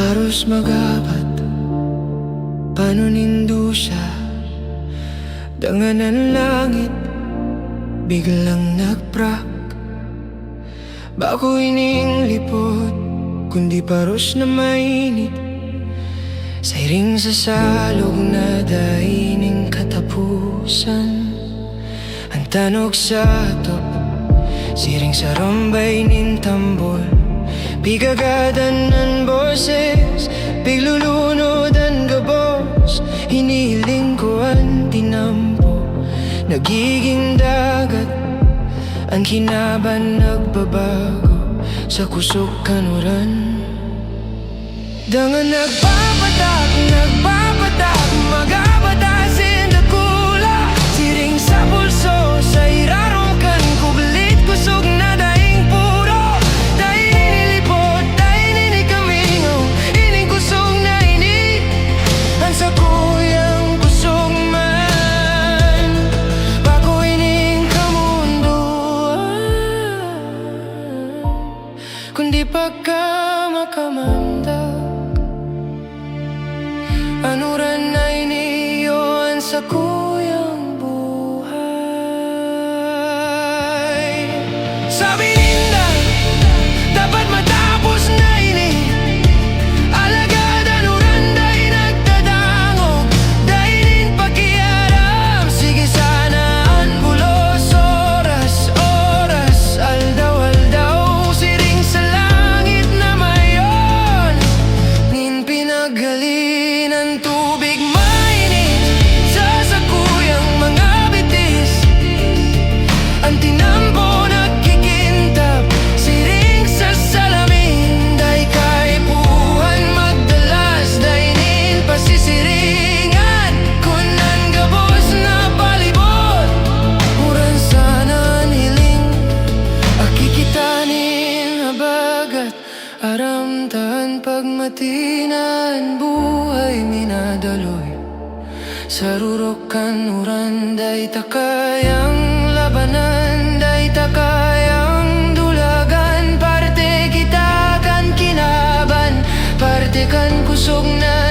Harus magapat panunindu siya. Danganan langit biglang nagprak. Bago ining lipot kundi paros na mainit. Sairing sa salog na daining katapusan. Ang tanog sa top siring sa rambay nin tambol. Bigagadan ng boses biglulunod ang gabos. Hiniling ko ang tinampo nagiging dagat. Ang kinaban nagbabago sa kusog kanuran. Dangan nagpapatak, nagpapatak, magabatasin na kula. Siring sa pulso, sa irarongkan kublit kusog na daing puro. Daing nilipot, daing ninikamingong, ining kusog na ini. Ang sa kuyang kusog man, bako ining kamunduan. Kundi pagka makamanda anuran na iniyon sa kuyang buhay. Sabi nila dapat matapos na ini. Alagad anuran dahi nagtadangog, dahi din pakiaram. Sige sana ang bulos, oras, oras, aldaw-aldaw. Siring sa langit na mayon nin pinagaling ng tubig mainit sa sakuyang mga bitis. Ang tinambo nagkikintap siring sa salamin. Day kaipuhan magdalas, day nin pasisiringan. Kung ang gabos na palibot uran sana niling akikitanin habagat. Aramtan pagmatinan buhay minadaloy. Sarurokan uran day takayang labanan, day takayang dulagan. Parte kita kan kinaban, parte kan kusog na